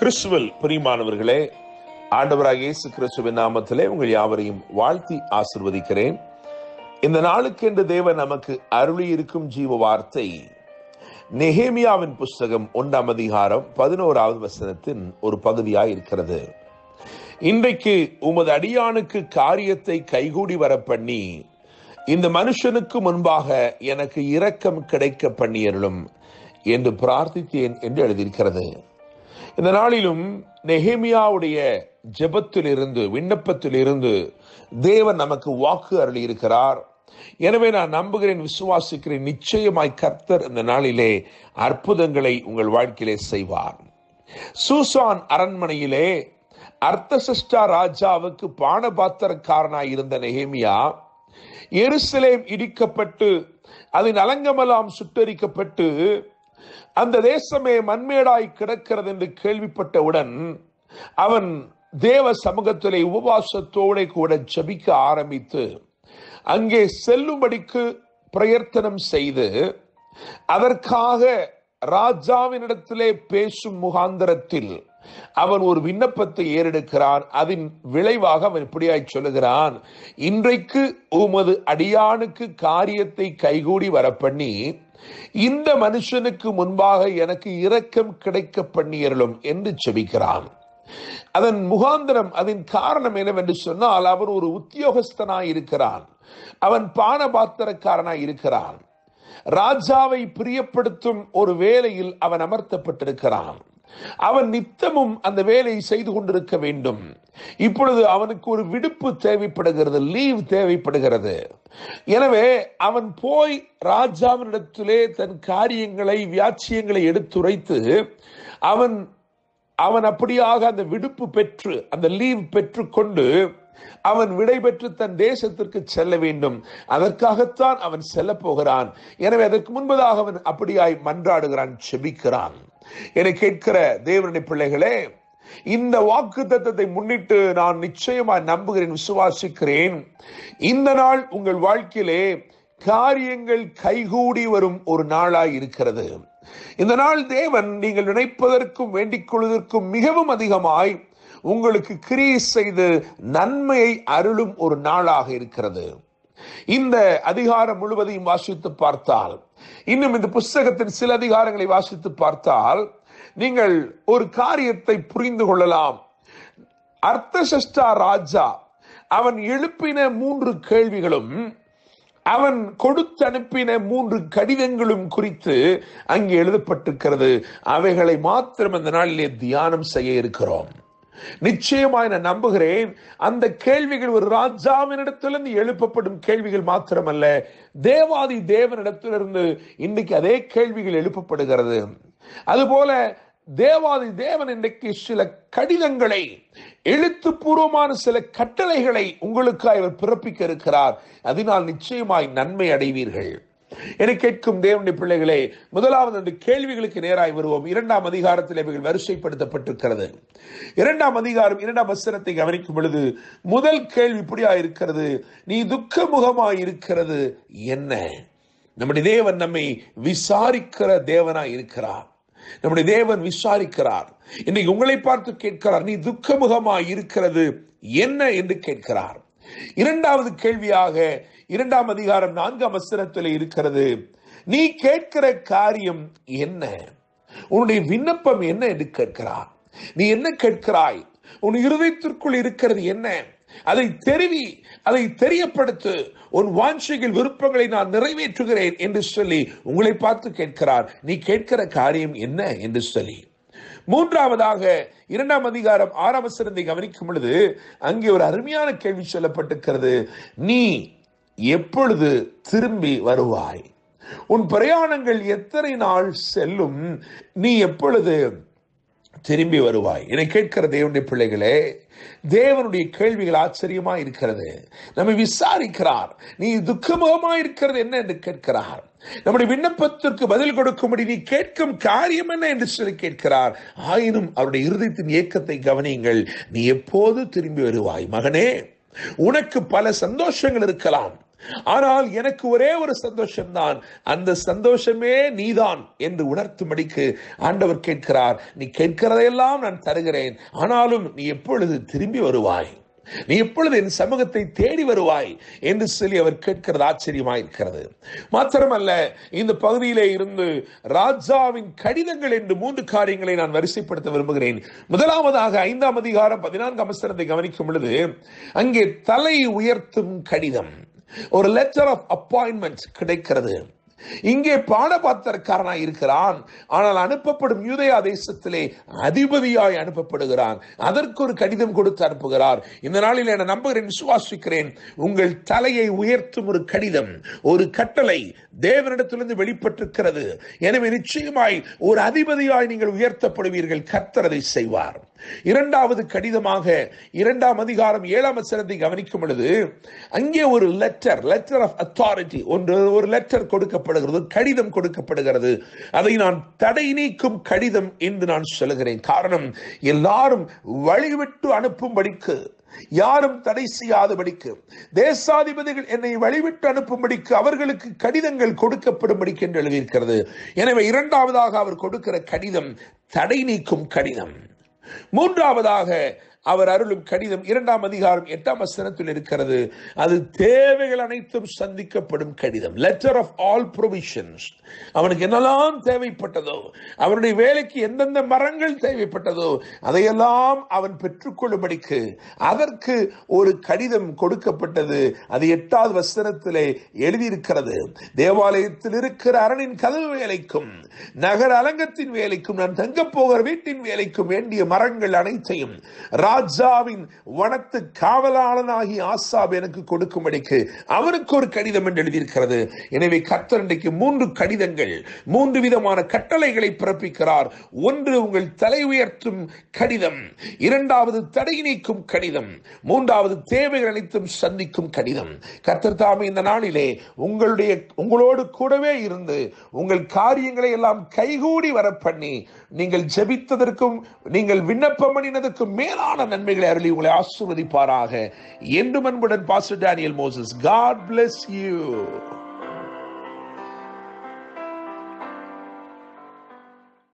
கிறிஸ்துவில் பிரியமானவர்களே, ஆண்டவராகிய இயேசு கிறிஸ்துவின் நாமத்திலே உங்கள் யாவரையும் வாழ்த்தி ஆசிர்வதிக்கிறேன். இந்த நாளுக்கென்று தேவன் நமக்கு அருளி இருக்கும் ஜீவ வார்த்தை நெகேமியாவின் புஸ்தகம் 1ஆம் அதிகாரம் 11வது வசனத்தின் ஒரு பகுதியாய் இருக்கிறது. இன்றைக்கு உமது அடியானுக்கு காரியத்தை கைகூடி வர பண்ணி இந்த மனுஷனுக்கு முன்பாக எனக்கு இரக்கம் கிடைக்க பண்ணியருளும் என்று பிரார்த்தித்தேன் என்று எழுதியிருக்கிறது. இந்த நாளிலும் நெகேமியாவுடைய ஜெபத்திலிருந்து, விண்ணப்பத்திலிருந்து தேவன் நமக்கு வாக்கு அருளி இருக்கிறார். எனவே நான் நம்புகிறேன், விசுவாசிக்கிறேன், நிச்சயமாய் கர்த்தர் இந்த நாளிலே அற்புதங்களை உங்கள் வாழ்க்கையிலே செய்வார். சூசான் அரண்மனையிலே அர்த்தசஷ்டா ராஜாவுக்கு பானபாத்திரக்காரனாய் இருந்த நெகேமியா எருசலேம் இடிக்கப்பட்டு அதன் அலங்கமெல்லாம் சுட்டரிக்கப்பட்டு அந்த தேசமே மண்மேடாய் கிடக்கிறது என்று கேள்விப்பட்டவுடன் அவன் தேவ சமூகத்திலே உபவாசத்தோடு கூட ஜெபிக்க ஆரம்பித்து அங்கே செல்லும்படிக்கு பிரயத்தனம் செய்து அதற்காக ராஜாவினிடத்திலே பேசும் முகாந்தரத்தில் அவன் ஒரு விண்ணப்பத்தை ஏறெடுக்கிறான். அதன் விளைவாக அவன் இப்படியாய் சொல்லுகிறான்: இன்றைக்கு உமது அடியானுக்கு காரியத்தை கைகூடி வர பண்ணி இந்த மனுஷனுக்கு முன்பாக எனக்கு இரக்கம் கிடைக்க பண்ணியருளும் என்று ஜெபிக்கிறான். அதன் முகாந்திரம், அதன் காரணம் என்னவென்று சொன்னால், அவன் ஒரு உத்தியோகஸ்தனாய் இருக்கிறான், அவன் பானபாத்திரக்காரனாய் இருக்கிறான், ராஜாவை பிரியப்படுத்தும் ஒரு வேலையில் அவன் அமர்த்தப்பட்டிருக்கிறான். அவன் நித்தமும் அந்த வேலையை செய்து கொண்டிருக்க வேண்டும். இப்பொழுது அவனுக்கு ஒரு விடுப்பு தேவைப்படுகிறது, லீவ் தேவைப்படுகிறது. எனவே அவன் போய் ராஜாவினிடத்திலே தன் காரியங்களை, வியாச்சியங்களை எடுத்துரைத்து அவன் அப்படியாக அந்த விடுப்பு பெற்று, அந்த லீவ் பெற்று கொண்டு அவன் விடை பெற்று தன் தேசத்திற்கு செல்ல வேண்டும். அதற்காகத்தான் அவன் செல்ல போகிறான். எனவே அதற்கு முன்பதாக அவன் அப்படியாய் மன்றாடுகிறான், செபிக்கிறான். என கேட்கிற தேவனுடைய பிள்ளைகளே, இந்த வாக்கு தத்தத்தை முன்னிட்டு நான் நிச்சயமாய் நம்புகிறேன், விசுவாசிக்கிறேன், இந்த நாள் உங்கள் வாழ்க்கையிலே காரியங்கள் கைகூடி வரும் ஒரு நாளாய் இருக்கிறது. இந்த நாள் தேவன் நீங்கள் நினைப்பதற்கும் வேண்டிக் கொள்வதற்கும் மிகவும் அதிகமாய் உங்களுக்கு கிரியை செய்து நன்மையை அருளும் ஒரு நாளாக இருக்கிறது. இந்த அதிகாரம் முழுவதையும் வாசித்து பார்த்தால், இன்னும் இந்த புஸ்தகத்தின் சில அதிகாரங்களை வாசித்து பார்த்தால் நீங்கள் ஒரு காரியத்தை புரிந்து கொள்ளலாம். அர்த்தசஷ்டா ராஜா அவன் எழுப்பின 3 கேள்விகளும், அவன் கொடுத்து அனுப்பின 3 கடிதங்களும் குறித்து அங்கே எழுதப்பட்டிருக்கிறது. அவைகளை மாத்திரம் இந்த நாளிலே தியானம் செய்ய இருக்கிறோம். நிச்சயமாய் நான் நம்புகிறேன், அந்த கேள்விகள் ஒரு ராஜாவினிடத்திலிருந்து எழுப்பப்படும் கேள்விகள் மாத்திரமல்ல, தேவாதி தேவனிடத்திலிருந்து இன்றைக்கு அதே கேள்விகள் எழுப்பப்படுகிறது. அதுபோல தேவாதி தேவன் இன்றைக்கு சில கடிதங்களை, எழுத்துப்பூர்வமான சில கட்டளைகளை உங்களுக்காக அவர் பிறப்பிக்க இருக்கிறார். அதனால் நிச்சயமாய் நன்மை அடைவீர்கள். என கேட்கும் தேவனுடைய பிள்ளைகளே, முதலாவது அந்த கேள்விகளுக்கு நேராய் வருவோம். 2ஆம் அதிகாரத்தில் இவைகள் வரிசைப்படுத்தப்பட்டிருக்கிறது. 2ஆம் அதிகாரம் 2ஆம் வசனத்தை கவனிக்கும் பொழுது முதல் கேள்வி இப்படியா இருக்கிறது: நீ துக்கமுகமாய் இருக்கிறது என்ன? நம்முடைய தேவன் நம்மை விசாரிக்கிற தேவனாய் இருக்கிறார். நம்முடைய தேவன் விசாரிக்கிறார். இன்னைக்கு உங்களை பார்த்து கேட்கிறார், நீ துக்கமுகமாய் இருக்கிறது என்ன என்று கேட்கிறார். 2வது கேள்வியாக 2ஆம் அதிகாரம் 4ஆம் வசனத்தில் இருக்கிறது: நீ கேட்கிற காரியம் என்ன? உன்னுடைய விண்ணப்பம் என்ன என்று கேட்கிறார். நீ என்ன கேட்கிறாய்? உன் இருதயத்திற்குள் இருக்கிறது என்ன? அதை தெரிவி, அதை தெரியப்படுத்து. உன் வாஞ்சைகள், விருப்பங்களை நான் நிறைவேற்றுகிறேன் என்று சொல்லி உங்களை பார்த்து கேட்கிறார். நீ கேட்கிற காரியம் என்ன என்று சொல்லி. 3ஆவதாக 2ஆம் அதிகாரம் 6ஆம் வசனத்தை கவனிக்கும் பொழுது அங்கே ஒரு அருமையான கேள்வி சொல்லப்பட்டிருக்கிறது: நீ எப்பொழுது திரும்பி வருவாய்? உன் பிரயாணங்கள் எத்தனை நாள் செல்லும்? நீ எப்பொழுது திரும்பி வருவாய்? என கேட்கிற தேவனுடைய பிள்ளைகளே, தேவனுடைய கேள்விகள் ஆச்சரியமா இருக்கிறது. நம்மை விசாரிக்கிறார். நீ துக்கமுகமா இருக்கிறது என்ன என்று கேட்கிறார். நம்முடைய விண்ணப்பத்திற்கு பதில் கொடுக்கும்படி நீ கேட்கும் காரியம் என்ன என்று சொல்லி கேட்கிறார். ஆயினும் அவருடைய இருதயத்தின் ஏக்கத்தை கவனியுங்கள். நீ எப்போது திரும்பி வருவாய்? மகனே, உனக்கு பல சந்தோஷங்கள் இருக்கலாம், ஆனால் எனக்கு ஒரே ஒரு சந்தோஷம்தான், அந்த சந்தோஷமே நீதான் என்று உணர்த்தும்படிக்கு ஆண்டவர் கேட்கிறார். நீ கேட்கிறதையெல்லாம் நான் தருகிறேன், ஆனாலும் நீ எப்பொழுது திரும்பி வருவாய், நீ எப்பொழுது என் சமூகத்தை தேடி வருவாய் என்று சொல்லி அவர் கேட்கிறது ஆச்சரியமாயிருக்கிறது. மாத்திரமல்ல, இந்த பகுதியிலே இருந்து ராஜாவின் கடிதங்கள் என்று 3 காரியங்களை நான் வரிசைப்படுத்த விரும்புகிறேன். முதலாவதாக 5ஆம் அதிகாரம் 14ஆம் வசனத்தை கவனிக்கும் பொழுது அங்கே தலை உயர்த்தும் கடிதம், ஒரு லெட்டர் ஆஃப் அப்பாயின்மெண்ட் கிடைக்கிறது. இங்கே பானபாத்திரக்காரனாய் இருக்கிறான், ஆனால் அனுப்பப்படும் யூதேயா தேசத்திலே அதிபதியாய் அனுப்பப்படுகிறான். அதற்கு ஒரு கடிதம் கொடுத்து அனுப்புகிறார். இந்த நாளில் நான் நம்புகிறேன், விசுவாசிக்கிறேன், உங்கள் தலையை உயர்த்தும் ஒரு கடிதம், ஒரு கட்டளை தேவனிடத்திலிருந்து வெளிப்பட்டிருக்கிறது. எனவே நிச்சயமாய் ஒரு அதிபதியாய் நீங்கள் உயர்த்தப்படுவீர்கள். கர்த்தர் அதை செய்வார். இரண்டாவது கடிதமாக 2ஆம் அதிகாரம் 7ஆம் வசனத்தை கவனிக்கும் பொழுது அங்கே ஒரு லெட்டர் ஆஃப் அத்தாரிட்டி, ஒரு லெட்டர் கொடுக்கப்படுகிறது, கடிதம் கொடுக்கப்படுகிறது. அதை நான் தடை நீக்கும் கடிதம் என்று நான் சொல்லுகிறேன். காரணம், எல்லாரும் வழிவிட்டு அனுப்பும்படிக்கு, யாரும் தடை செய்யாதபடிக்கு, தேசாதிபதிகள் என்னை வழிவிட்டு அனுப்பும்படிக்கு அவர்களுக்கு கடிதங்கள் கொடுக்கப்படும்படிக்கு என்று எழுதியிருக்கிறது. எனவே இரண்டாவதாக அவர் கொடுக்கிற கடிதம் தடை நீக்கும் கடிதம். மூன்றாவதாக அவர் அருளும் கடிதம் 2ஆம் அதிகாரம் 8ஆம் வசனத்தில் இருக்கிறது. அது தேவைகள் அனைத்தும் சந்திக்கப்படும் கடிதம், லெட்டர் ஆஃப் ஆல் ப்ரொவிஷன்ஸ். அவனுக்கு என்னெல்லாம் தேவைப்பட்டதோ, அவனுடைய வேலைக்கு எந்தெந்த மரங்கள் தேவைப்பட்டதோ அதையெல்லாம் அவன் பெற்றுக்கொள்ளும்படிக்கு அதற்கு ஒரு கடிதம் கொடுக்கப்பட்டது. அது 8ஆவது வசனத்திலே எழுதியிருக்கிறது. தேவாலயத்தில் இருக்கிற அரணின் கதவு வேலைக்கும் நகர அலங்கத்தின் வேலைக்கும் நான் தங்கப் போகிற வீட்டின் வேலைக்கும் வேண்டிய மரங்கள் அனைத்தையும் ராஜாவின் வனத்து காவலாளனாகி ஆசாப் எனக்கு கொடுக்கும்படிக்கு அவனுக்கு ஒரு கடிதம் என்று எழுதியிருக்கிறது. எனவே கர்த்தர் இன்றைக்கு 3 கடிதங்கள், 3 விதமான கட்டளைகளை பிறப்பிக்கிறார். ஒன்று உங்கள் தலை உயர்த்தும் கடிதம், இரண்டாவது தடை நீக்கும் கடிதம், மூன்றாவது தேவைகள் அனைத்தும் சந்திக்கும் கடிதம். கர்த்தர் தாமே இந்த நாளிலே உங்களோடு கூடவே இருந்து உங்கள் காரியங்களை எல்லாம் கைகூடி வர பண்ணி, நீங்கள் ஜெபித்ததற்கும் நீங்கள் விண்ணப்பம் பண்ணினதற்கும் மேலான நன்மைகளை அருளி உங்களை ஆசீர்வதிப்பாராக. என்று அன்புடன் pastor Daniel Moses. God bless you.